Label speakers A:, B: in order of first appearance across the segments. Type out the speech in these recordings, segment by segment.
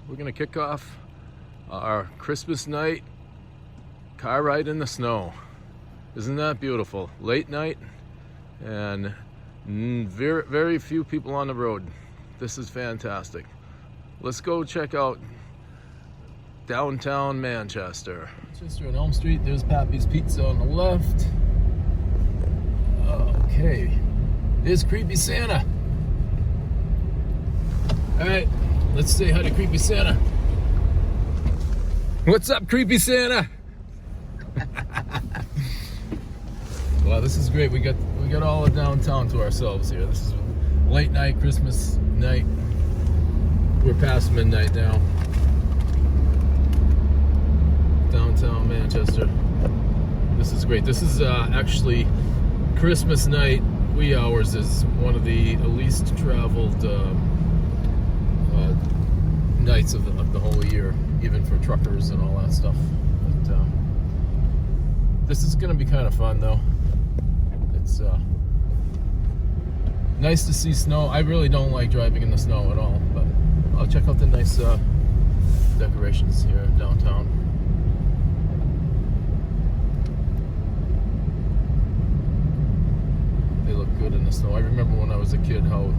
A: we're gonna kick off our Christmas night car ride in the snow. Isn't that beautiful? Late night and very, very few people on the road. This is fantastic. Let's go check out downtown Manchester. Manchester on Elm Street. There's Pappy's Pizza on the left. Okay, there's Creepy Santa. All right, let's say hi to Creepy Santa. What's up, Creepy Santa? Wow, this is great. We got all of downtown to ourselves here. This is late night, Christmas night. We're past midnight now. Downtown Manchester. This is great. This is actually Christmas night. Wee hours is one of the least traveled nights of the whole year, even for truckers and all that stuff. But, this is going to be kind of fun, though. It's nice to see snow. I really don't like driving in the snow at all, but I'll check out the nice decorations here downtown. They look good in the snow. I remember when I was a kid how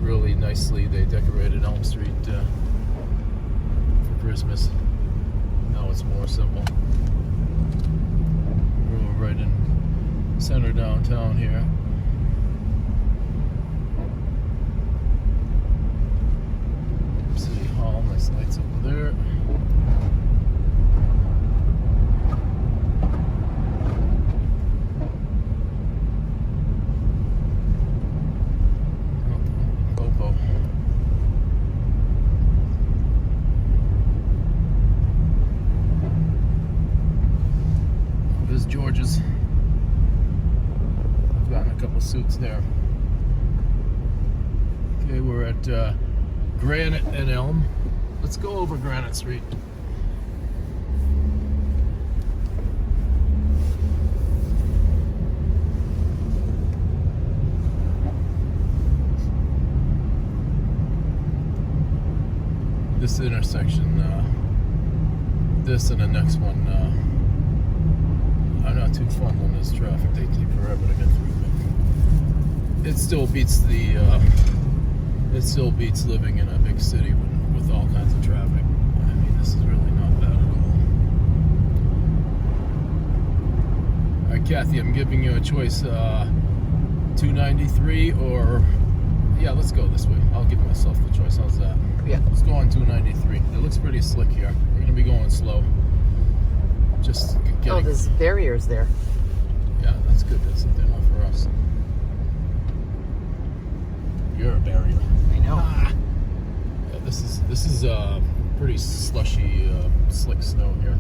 A: really nicely they decorated Elm Street for Christmas. Now it's more simple. We're right in center downtown here. City Hall, nice lights over there. George's. I've gotten a couple suits there. Okay, we're at Granite and Elm. Let's go over Granite Street. This intersection, this and the next one, are not too fun when there's traffic. They take forever to get through. But it still beats living in a big city with all kinds of traffic. I mean, this is really not bad at all. All right, Kathy, I'm giving you a choice: 293 or yeah, let's go this way. I'll give myself the choice. How's that?
B: Yeah.
A: Let's go on 293. It looks pretty slick here. We're gonna be going slow. Just getting...
B: Oh, there's barriers there.
A: Yeah, that's good. That's a demo for us. You're a barrier.
B: I know.
A: Yeah, this is pretty slushy, slick snow here.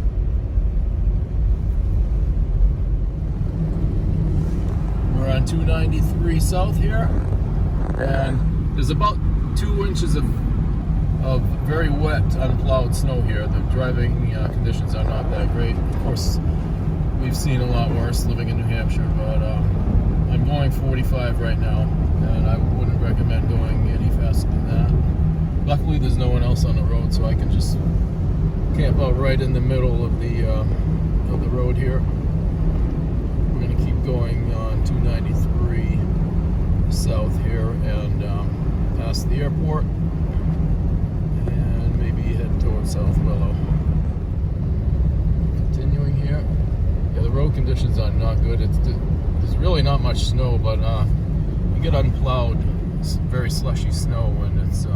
A: We're on 293 South here, and there's about 2 inches of very wet, unplowed snow here. The driving conditions are not that great. Of course, we've seen a lot worse living in New Hampshire, but I'm going 45 right now, and I wouldn't recommend going any faster than that. Luckily, there's no one else on the road, so I can just camp out right in the middle of the road here. We're going to keep going on 293 South here and past the airport. Head towards South Willow. Continuing here. Yeah, the road conditions are not good. There's really not much snow, but you get unplowed, very slushy snow, and it's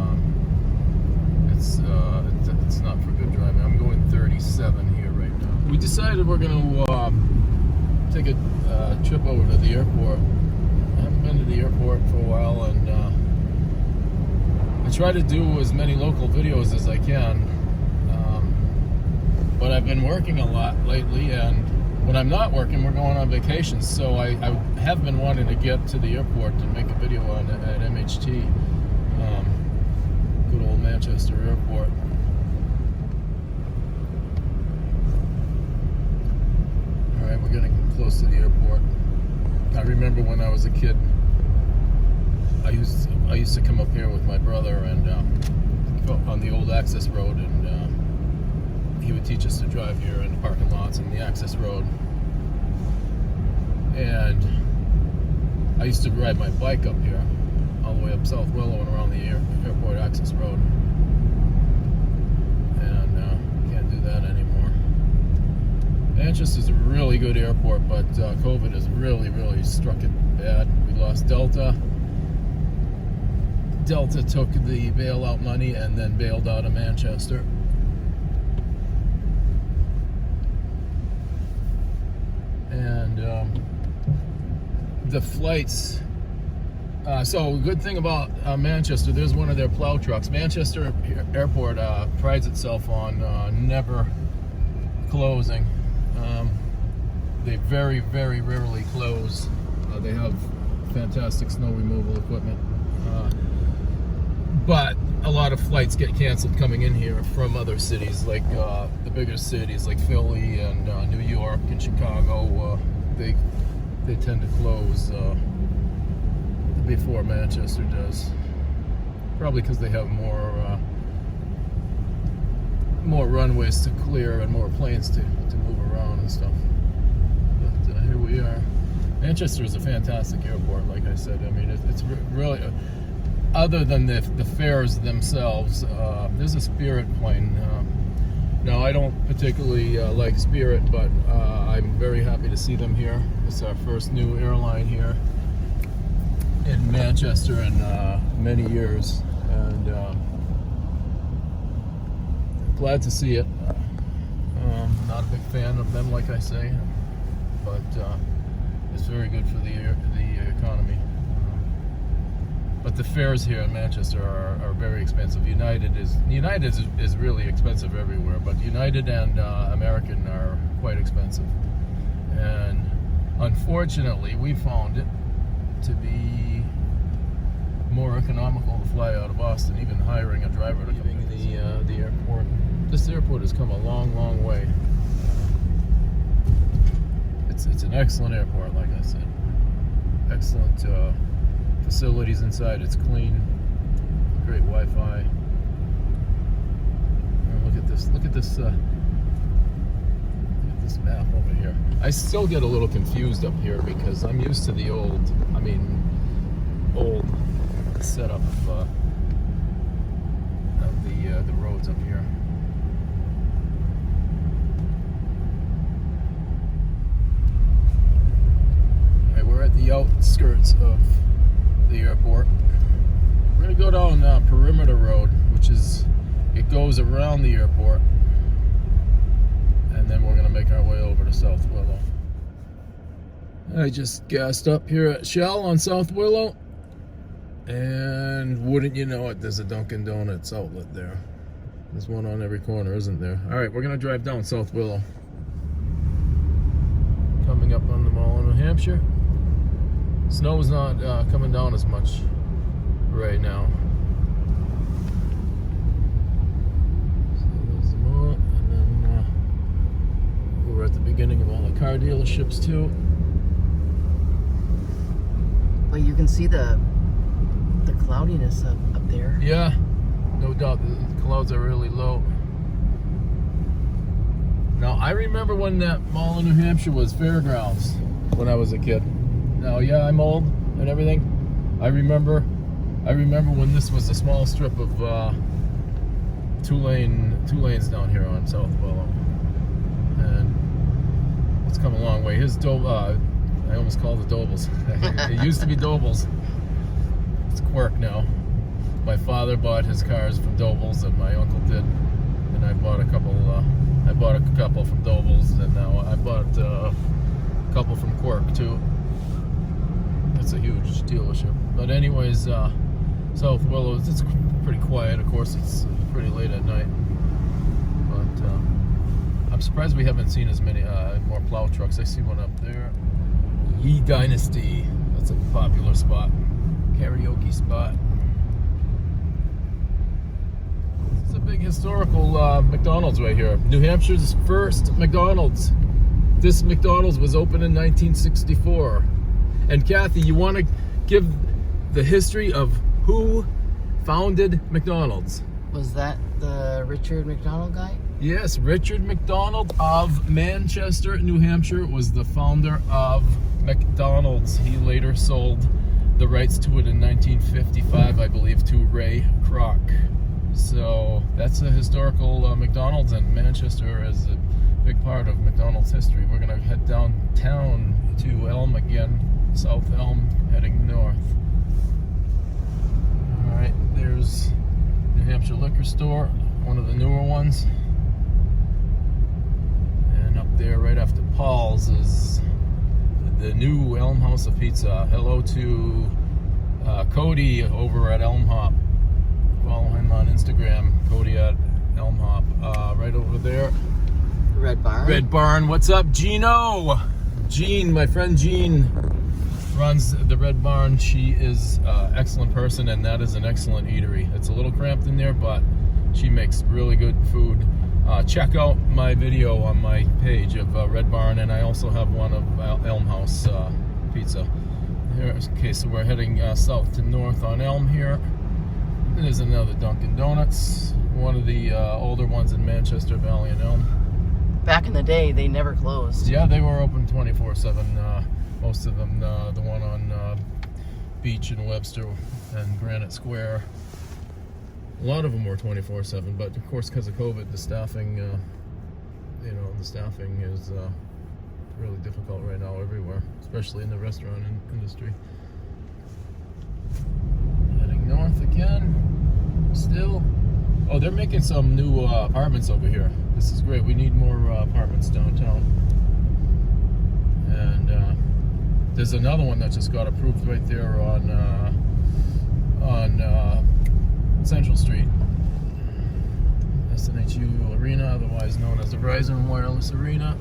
A: not for good driving. I'm going 37 here right now. We decided we're going to take a trip over to the airport. I haven't been to the airport for a while, and I try to do as many local videos as I can, but I've been working a lot lately, and when I'm not working, we're going on vacation, so I have been wanting to get to the airport and make a video on it at MHT, good old Manchester Airport. Alright, we're getting close to the airport. I remember when I was a kid, I used to come up here with my brother and go on the old access road, and he would teach us to drive here in the parking lots and the access road. And I used to ride my bike up here, all the way up South Willow and around the airport access road. And can't do that anymore. Manchester's a really good airport, but COVID has really, really struck it bad. We lost Delta. Delta took the bailout money and then bailed out of Manchester. And the flights, so a good thing about Manchester, there's one of their plow trucks. Manchester Airport prides itself on never closing. They very, very rarely close. They have fantastic snow removal equipment. But a lot of flights get canceled coming in here from other cities, like the bigger cities like Philly and New York and Chicago. They tend to close before Manchester does, probably because they have more runways to clear and more planes to move around and stuff. But here we are. Manchester is a fantastic airport, like I said. I mean, it's really. Other than the fares themselves, there's a Spirit plane. No, I don't particularly like Spirit, but I'm very happy to see them here. It's our first new airline here in Manchester in many years, and glad to see it. Not a big fan of them, like I say, but it's very good for the economy. But the fares here in Manchester are very expensive. United is really expensive everywhere, but United and American are quite expensive. And unfortunately, we found it to be more economical to fly out of Boston, even hiring a driver to come to the airport. This airport has come a long, long way. It's an excellent airport, like I said. Excellent facilities inside. It's clean, great Wi-Fi. Look at this. Look at this map over here. I still get a little confused up here because I'm used to the old setup of the roads up here. All right, we're at the outskirts of the airport. We're gonna go down Perimeter Road, it goes around the airport, and then we're gonna make our way over to South Willow. I just gassed up here at Shell on South Willow, and wouldn't you know it, there's a Dunkin' Donuts outlet there. There's one on every corner, isn't there? All right, we're gonna drive down South Willow. Coming up on the Mall of New Hampshire. Snow's not coming down as much right now. So there's the mall, and then we're at the beginning of all the car dealerships too.
B: Well, you can see the cloudiness up there.
A: Yeah, no doubt the clouds are really low. Now, I remember when that Mall of New Hampshire was fairgrounds when I was a kid. Now, yeah, I'm old and everything. I remember when this was a small strip of two lanes down here on South Willow, and it's come a long way. Here's I almost called it Dobles. It used to be Dobles. It's Quirk now. My father bought his cars from Dobles, and my uncle did, and I bought a couple. I bought a couple from Dobles, and now I bought a couple from Quirk too. It's a huge dealership. But anyways, South Willow, it's pretty quiet. Of course, it's pretty late at night. But I'm surprised we haven't seen as many more plow trucks. I see one up there. Ye Dynasty. That's a popular spot. Karaoke spot. It's a big historical McDonald's right here. New Hampshire's first McDonald's. This McDonald's was opened in 1964. And Kathy, you want to give the history of who founded McDonald's?
B: Was that the Richard McDonald guy?
A: Yes, Richard McDonald of Manchester, New Hampshire, was the founder of McDonald's. He later sold the rights to it in 1955, I believe, to Ray Kroc. So that's a historical McDonald's, and Manchester is a big part of McDonald's history. We're gonna head downtown to Elm again, South Elm, heading north. All right, there's New Hampshire Liquor Store, one of the newer ones. And up there, right after Paul's, is the new Elm House of Pizza. Hello to Cody over at Elm Hop. Follow him on Instagram, Cody at Elm Hop. Right over there,
B: Red Barn.
A: Red Barn. What's up, Gino? Jean, my friend Jean, runs the Red Barn. She is an excellent person, and that is an excellent eatery. It's a little cramped in there, but she makes really good food. Check out my video on my page of Red Barn, and I also have one of Elm House Pizza. Here, okay, so we're heading south to north on Elm here. There's another Dunkin' Donuts, one of the older ones in Manchester, Valley and Elm.
B: Back in the day, they never closed.
A: Yeah, they were open 24/7. Most of them, the one on Beach and Webster and Granite Square. A lot of them were 24/7, but of course, because of COVID, the staffing, the staffing is really difficult right now everywhere, especially in the restaurant industry. Heading north again, still. Oh, they're making some new apartments over here. This is great. We need more apartments downtown. And there's another one that just got approved right there on Central Street. SNHU Arena, otherwise known as the Verizon Wireless Arena.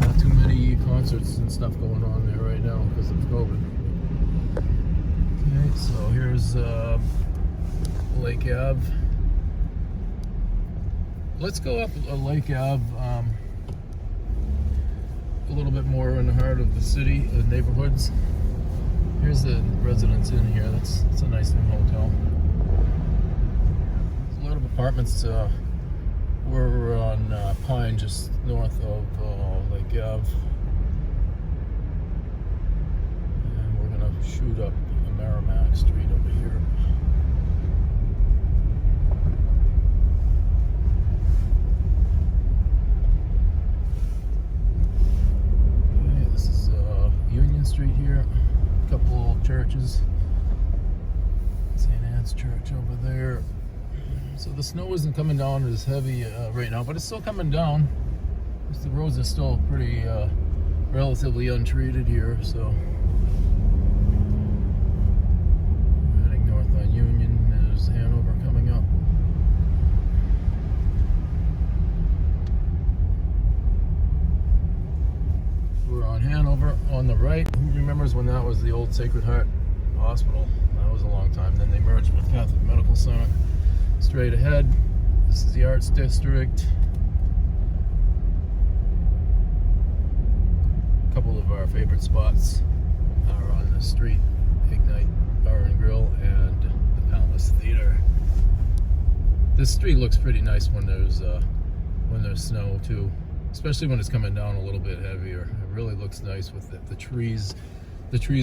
A: Not too many concerts and stuff going on there right now because of COVID. Okay, so here's Lake Ave. Let's go up Lake Ave, a little bit more in the heart of the city, the neighborhoods. Here's the Residence Inn here. That's a nice new hotel. There's a lot of apartments. We're on Pine, just north of Lake Ave. And we're gonna shoot up Merrimack Street over here. Okay, this is Union Street here. A couple old churches. St. Anne's Church over there. So the snow isn't coming down as heavy right now, but it's still coming down. The roads are still pretty relatively untreated here, so. Heading north on Union, there's Hanover coming up. We're on Hanover on the right. Who remembers when that was the old Sacred Heart Hospital? That was a long time. Then they merged with Catholic Medical Center. Straight ahead, this is the Arts District. A couple of our favorite spots are on the street: Ignite Bar and Grill and the Palace Theater. This street looks pretty nice when there's snow too, especially when it's coming down a little bit heavier. It really looks nice with the trees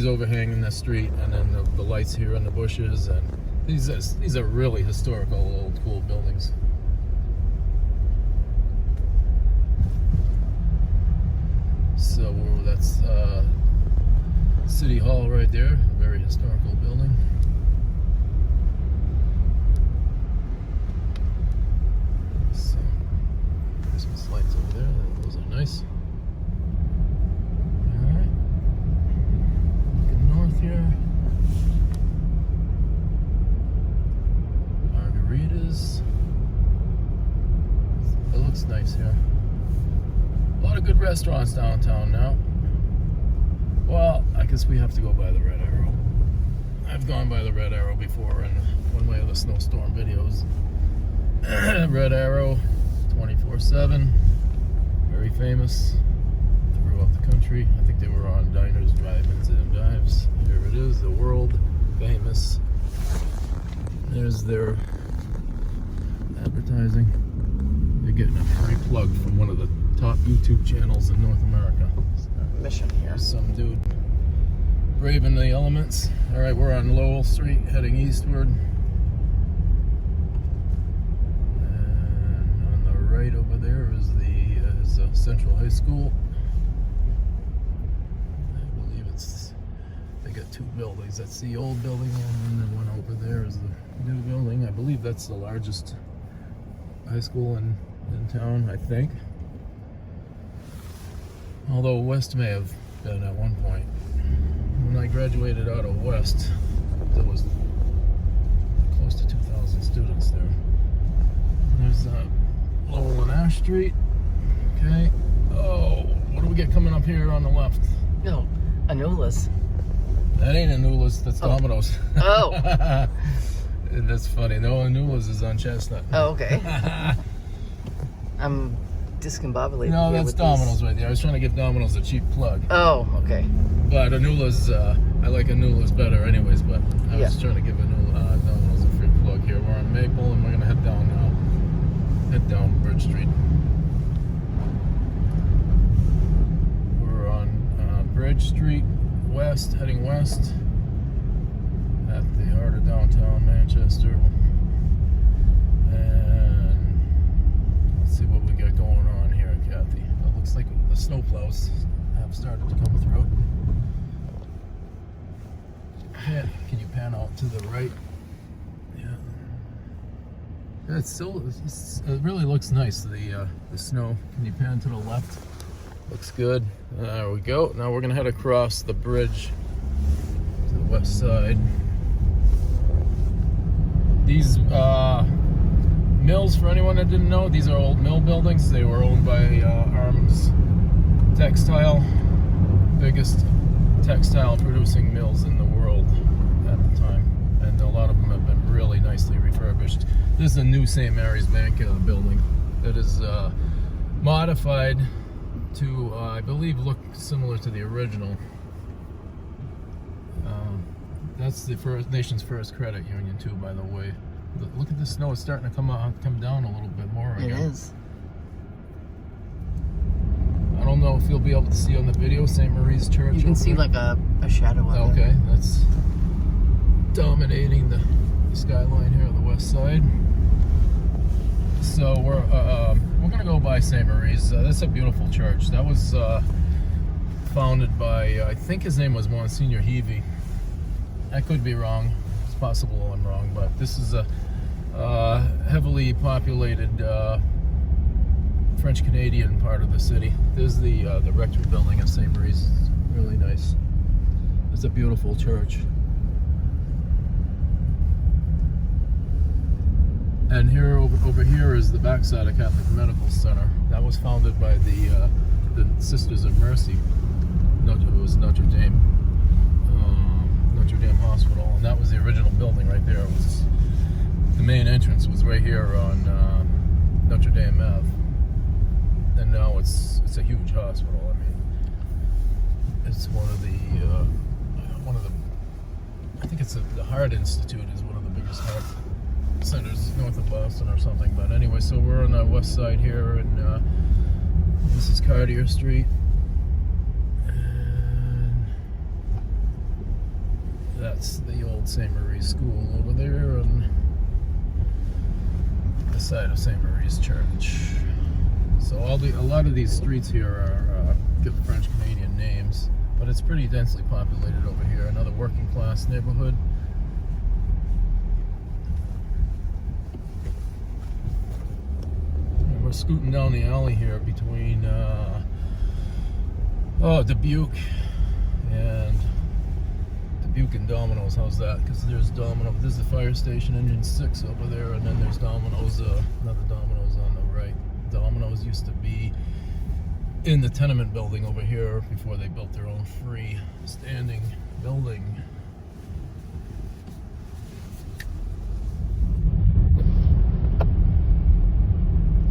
A: overhanging the street, and then the lights here in the bushes. And these are really historical, old, cool buildings. So that's City Hall right there, very historical building. So Christmas lights over there, those are nice. All right, looking north here. Margaritas. It looks nice here. A lot of good restaurants downtown now. Well, I guess we have to go by the Red Arrow. I've gone by the Red Arrow before in one of my other snowstorm videos. Red Arrow, 24/7, very famous throughout the country. I think they were on Diners, Drive-Ins, and Dives. Here it is, the world famous. There's their advertising. They're getting a free plug from one of the top YouTube channels in North America.
B: Mission here.
A: Here's some dude braving the elements. All right, we're on Lowell Street, heading eastward. And on the right over there is Central High School. I believe they got two buildings. That's the old building, and then one over there is the new building. I believe that's the largest high school in town, I think. Although West may have been at one point. When I graduated out of West, there was close to 2,000 students there. There's Lowell and Ash Street. Okay. Oh, what do we get coming up here on the left?
B: No, Anula's.
A: That ain't Anula's, that's Domino's.
B: Oh.
A: That's funny. No, Anula's is on Chestnut.
B: Oh, okay. I'm discombobulated.
A: No,
B: here
A: that's
B: with
A: Domino's
B: these.
A: right there. I was trying to give Domino's a cheap plug.
B: Oh, okay.
A: But Anula's, I like Anula's better anyways, but I was trying to give Domino's a free plug here. We're on Maple and we're going to head down now. Head down Bridge Street. We're on Bridge Street west, heading west at the heart of downtown Manchester. And let's see what we got going on here, Kathy. It looks like the snowplows have started to come through. Yeah, can you pan out to the right? Yeah. It really looks nice, the snow. Can you pan to the left? Looks good. There we go. Now we're gonna head across the bridge to the west side. These mills, for anyone that didn't know, these are old mill buildings. They were owned by Arms Textile, biggest textile producing mills in the world at the time, and a lot of them have been really nicely refurbished. This is a new St. Mary's Bank building that is modified to, I believe, look similar to the original. That's the nation's first credit union too, by the way. Look at the snow; it's starting to come down a little bit more again.
B: It is.
A: I don't know if you'll be able to see on the video St. Marie's Church.
B: You can see
A: there.
B: like a shadow of it.
A: Okay, that's dominating the skyline here on the west side. So we're gonna go by St. Marie's. That's a beautiful church. That was founded by, I think his name was Monsignor Heavey. I could be wrong. It's possible I'm wrong, but this is a heavily populated French Canadian part of the city. There's the rectory building at St. Marie's. It's really nice. It's a beautiful church. And here over here is the backside of Catholic Medical Center. That was founded by the Sisters of Mercy. It was Notre Dame Hospital, and that was the original building right there. It was the main entrance was right here on Notre Dame Ave, and now it's a huge hospital. I mean, it's one of the I think it's the Heart Institute is one of the biggest heart centers north of Boston or something. But anyway, so we're on the west side here, and this is Cartier Street. That's the old St. Marie's School over there on the side of St. Marie's Church. So a lot of these streets here are good French Canadian names, but it's pretty densely populated over here. Another working class neighborhood. And we're scooting down the alley here between Dubuque and Domino's. How's that? Because there's Domino's. There's the fire station, Engine 6 over there, and then there's Domino's. Another Domino's on the right. Domino's used to be in the tenement building over here before they built their own free-standing building.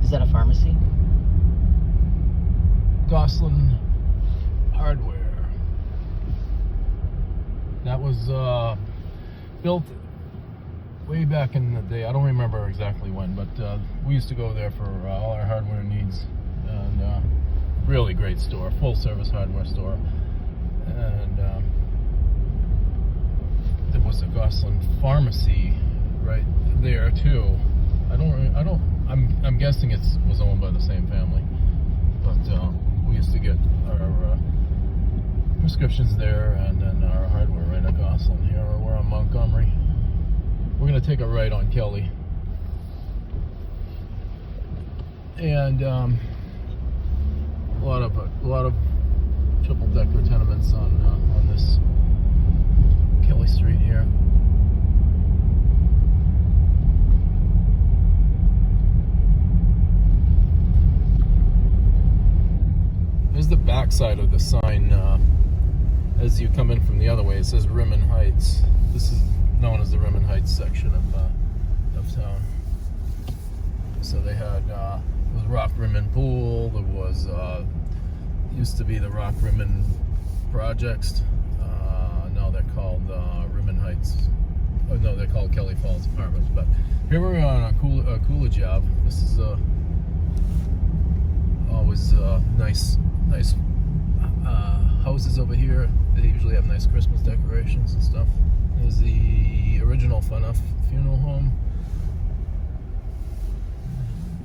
B: Is that a pharmacy?
A: Gosselin Hardware. That was built way back in the day. I don't remember exactly when, but we used to go there for all our hardware needs, and really great store, full service hardware store. And there was a Gosselin pharmacy right there too. I'm guessing it was owned by the same family, but we used to get our prescriptions there, and then our hardware right at Gosselin. Here we're on Montgomery. We're gonna take a right on Kelly, and a lot of triple decker tenements on this Kelly Street here. There's the back side of the sign. As you come in from the other way, it says Rimmon Heights. This is known as the Rimmon Heights section of town. So they had the Rock Rimmon Pool. There was used to be the Rock Rimmon Projects. Now they're called Rimmon Heights. Oh no, they're called Kelly Falls Apartments. But here we're on a Coolidge Ave. This is always nice houses over here. They usually have nice Christmas decorations and stuff. There's the original Fanuff Funeral Home.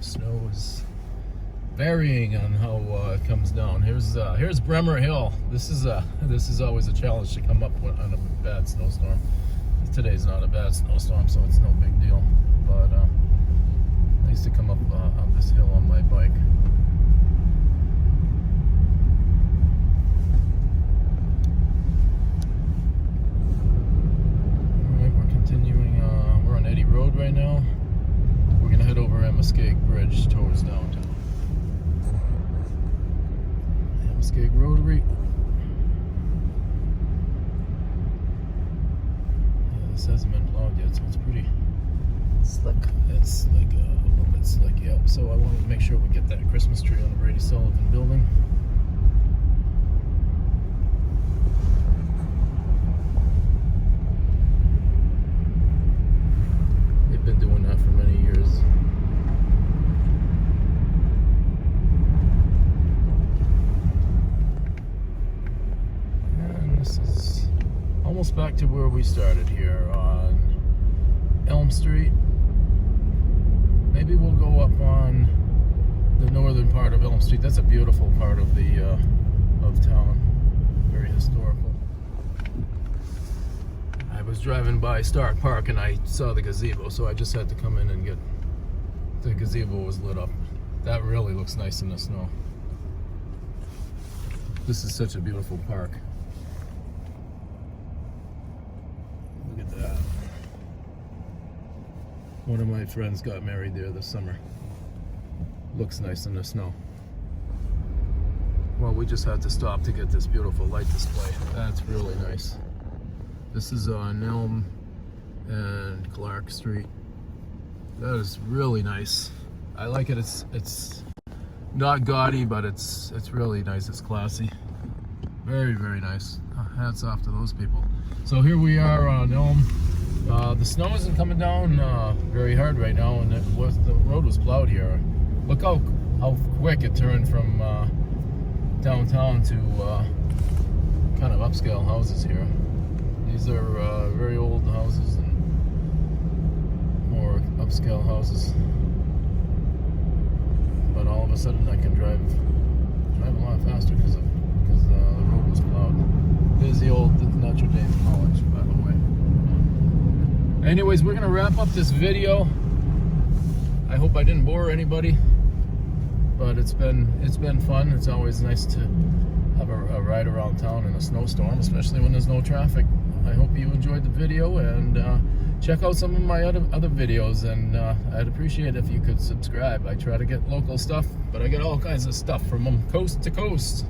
A: Snow is varying on how it comes down. Here's Bremer Hill. This is always a challenge to come up on a bad snowstorm. Today's not a bad snowstorm, so it's no big deal. But I used to come up on this hill on my bike. We're on Eddy Road right now. We're gonna head over Muskeg Bridge towards downtown. Muskeg Rotary. Yeah, this hasn't been plowed yet, so it's pretty
B: Slick.
A: It's like a little bit slick, yeah. So I wanted to make sure we get that Christmas tree on the Brady Sullivan building. Been doing that for many years. And this is almost back to where we started here on Elm Street. Maybe we'll go up on the northern part of Elm Street. That's a beautiful part of the of town. Very historical. I was driving by Stark Park and I saw the gazebo, so I just had to come in and get the gazebo was lit up. That really looks nice in the snow. This is such a beautiful park. Look at that. One of my friends got married there this summer. Looks nice in the snow. Well, we just had to stop to get this beautiful light display. That's really nice. This is on Elm and Clark Street. That is really nice. I like it. It's not gaudy, but it's really nice. It's classy. Very, very nice. Hats off to those people. So here we are on Elm. The snow isn't coming down very hard right now, and the road was plowed here. Look how quick it turned from downtown to kind of upscale houses here. These are very old houses and more upscale houses. But all of a sudden I can drive a lot faster because the road was plowed. There's the old Notre Dame College, by the way. Anyways, we're gonna wrap up this video. I hope I didn't bore anybody, but it's been fun. It's always nice to have a ride around town in a snowstorm, especially when there's no traffic. I hope you enjoyed the video, and check out some of my other videos, and I'd appreciate it if you could subscribe. I try to get local stuff, but I get all kinds of stuff from coast to coast.